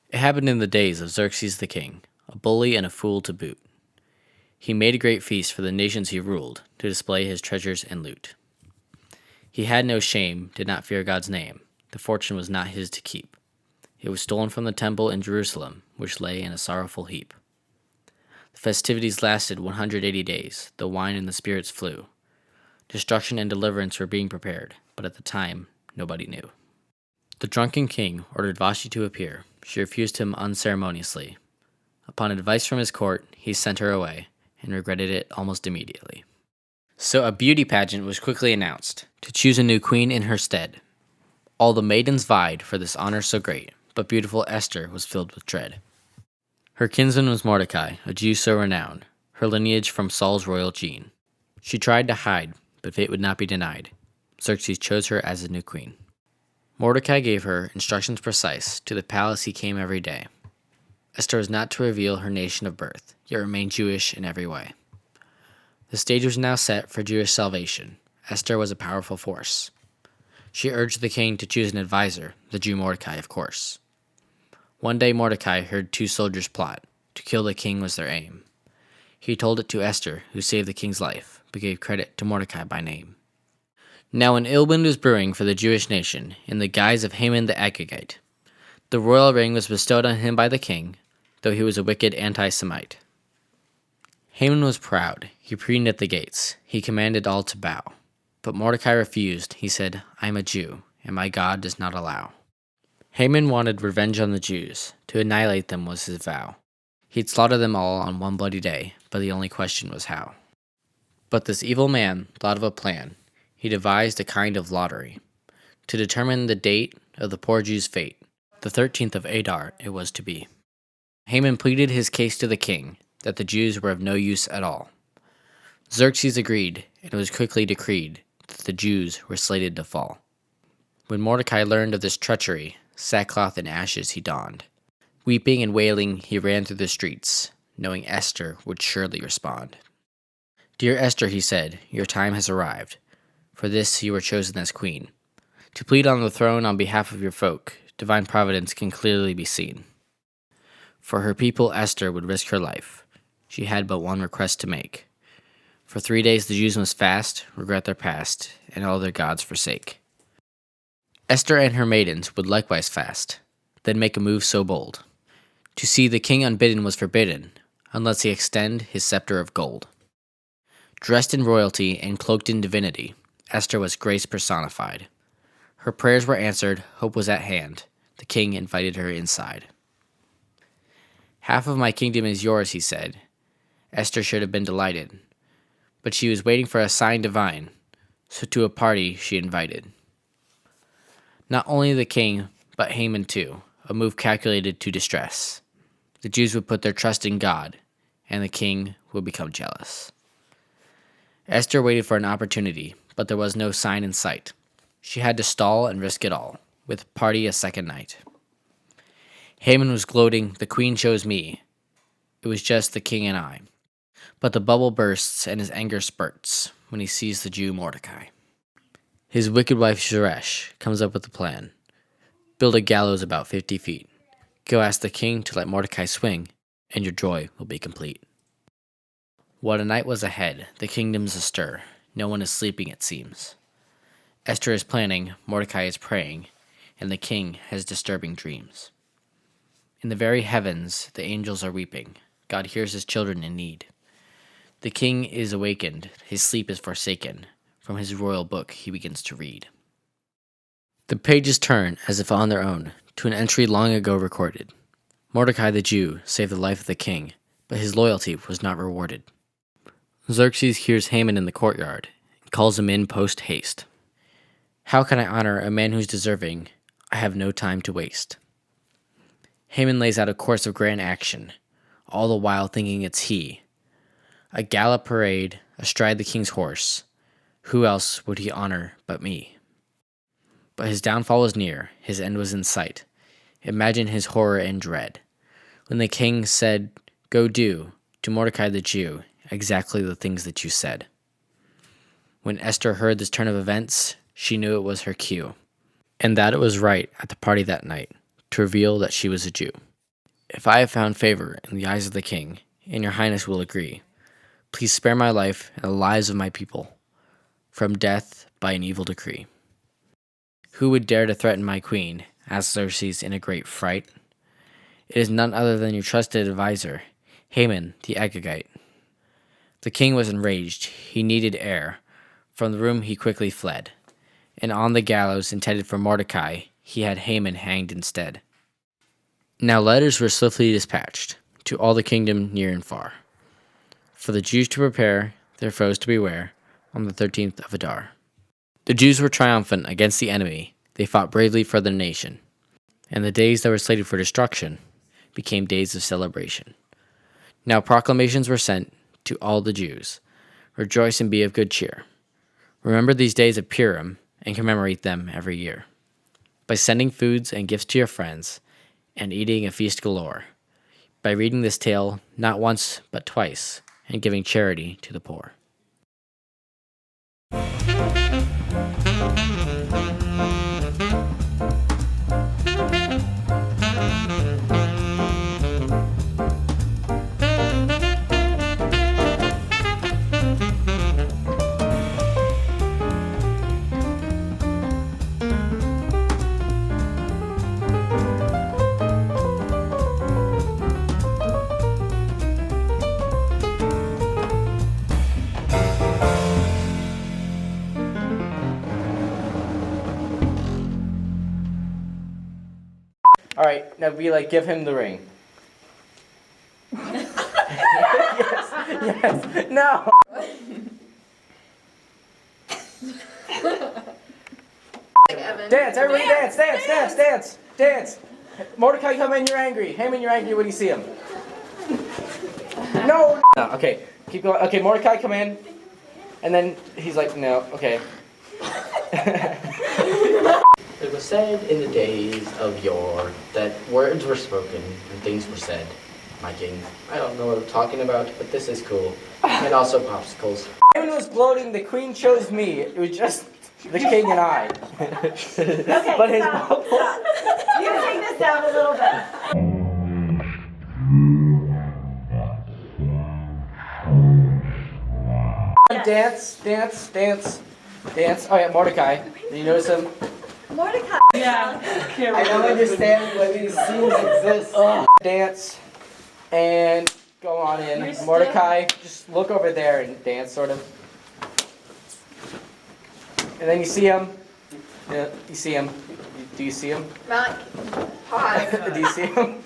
It happened in the days of Xerxes the king, a bully and a fool to boot. He made a great feast for the nations he ruled, to display his treasures and loot. He had no shame, did not fear God's name. The fortune was not his to keep. It was stolen from the temple in Jerusalem, which lay in a sorrowful heap. The festivities lasted 180 days, the wine and the spirits flew. Destruction and deliverance were being prepared, but at the time, nobody knew. The drunken king ordered Vashti to appear. She refused him unceremoniously. Upon advice from his court, he sent her away, and regretted it almost immediately. So a beauty pageant was quickly announced, to choose a new queen in her stead. All the maidens vied for this honor so great, but beautiful Esther was filled with dread. Her kinsman was Mordecai, a Jew so renowned, her lineage from Saul's royal gene. She tried to hide, but fate would not be denied. Xerxes chose her as a new queen. Mordecai gave her instructions precise. To the palace he came every day. Esther was not to reveal her nation of birth, yet remain Jewish in every way. The stage was now set for Jewish salvation. Esther was a powerful force. She urged the king to choose an advisor, the Jew Mordecai, of course. One day Mordecai heard two soldiers plot. To kill the king was their aim. He told it to Esther, who saved the king's life, but gave credit to Mordecai by name. Now an ill wind was brewing for the Jewish nation, in the guise of Haman the Agagite. The royal ring was bestowed on him by the king, though he was a wicked anti-Semite. Haman was proud. He preened at the gates. He commanded all to bow. But Mordecai refused. He said, "I am a Jew, and my God does not allow." Haman wanted revenge on the Jews. To annihilate them was his vow. He'd slaughter them all on one bloody day, but the only question was how. But this evil man thought of a plan. He devised a kind of lottery to determine the date of the poor Jews' fate. The 13th of Adar it was to be. Haman pleaded his case to the king, that the Jews were of no use at all. Xerxes agreed, and it was quickly decreed that the Jews were slated to fall. When Mordecai learned of this treachery, sackcloth and ashes he donned. Weeping and wailing, he ran through the streets, knowing Esther would surely respond. "Dear Esther," he said, "your time has arrived. For this you were chosen as queen. To plead on the throne on behalf of your folk, divine providence can clearly be seen. For her people, Esther would risk her life. She had but one request to make. For 3 days the Jews must fast, regret their past, and all their gods forsake. Esther and her maidens would likewise fast, then make a move so bold. To see the king unbidden was forbidden, unless he extend his scepter of gold." Dressed in royalty and cloaked in divinity, Esther was grace personified. Her prayers were answered, hope was at hand. The king invited her inside. "Half of my kingdom is yours," he said. Esther should have been delighted, but she was waiting for a sign divine, so to a party she invited. Not only the king, but Haman too, a move calculated to distress. The Jews would put their trust in God, and the king would become jealous. Esther waited for an opportunity, but there was no sign in sight. She had to stall and risk it all, with party a second night. Haman was gloating, "The queen chose me. It was just the king and I." But the bubble bursts and his anger spurts when he sees the Jew Mordecai. His wicked wife Zeresh comes up with a plan. Build a gallows about 50 feet. Go ask the king to let Mordecai swing, and your joy will be complete. What a night was ahead. The kingdom's astir. No one is sleeping, it seems. Esther is planning, Mordecai is praying, and the king has disturbing dreams. In the very heavens, the angels are weeping. God hears his children in need. The king is awakened. His sleep is forsaken. From his royal book he begins to read. The pages turn, as if on their own, to an entry long ago recorded. Mordecai the Jew saved the life of the king, but his loyalty was not rewarded. Xerxes hears Haman in the courtyard and calls him in post haste. "How can I honor a man who's deserving? I have no time to waste." Haman lays out a course of grand action, all the while thinking it's he. A gala parade, astride the king's horse. Who else would he honor but me? But his downfall was near, his end was in sight. Imagine his horror and dread, when the king said, "Go do, to Mordecai the Jew, exactly the things that you said." When Esther heard this turn of events, she knew it was her cue, and that it was right at the party that night to reveal that she was a Jew. If I have found favor in the eyes of the king, and your highness will agree, please spare my life and the lives of my people from death by an evil decree. Who would dare to threaten my queen? Asked Xerxes in a great fright. It is none other than your trusted adviser, Haman the Agagite. The king was enraged. He needed air. From the room he quickly fled, and on the gallows intended for Mordecai, he had Haman hanged instead. Now letters were swiftly dispatched to all the kingdom near and far, for the Jews to prepare, their foes to beware, on the 13th of Adar. The Jews were triumphant against the enemy. They fought bravely for their nation, and the days that were slated for destruction became days of celebration. Now proclamations were sent to all the Jews. Rejoice and be of good cheer. Remember these days of Purim and commemorate them every year, by sending foods and gifts to your friends and eating a feast galore, by reading this tale not once but twice and giving charity to the poor. All right, now be like, give him the ring. yes, no. Dance, everybody dance. Mordecai, come in, you're angry. Haman, you're angry when you see him. No. Okay, keep going. Okay, Mordecai, come in. And then he's like, no, okay. It was said in the days of yore that words were spoken and things were said. My king, I don't know what I'm talking about, but this is cool. And also popsicles. Haman was gloating, the queen chose me. It was just the king and I. Okay, but his stop. You can take this down a little bit. Dance. Oh yeah, Mordecai. Did you notice him? Mordecai. Yeah. I don't understand why these scenes exist. Dance and go on in. You're Mordecai, just look over there and dance, sort of. And then you see him. Yeah, you see him. Do you see him? Not pause. Do you see him?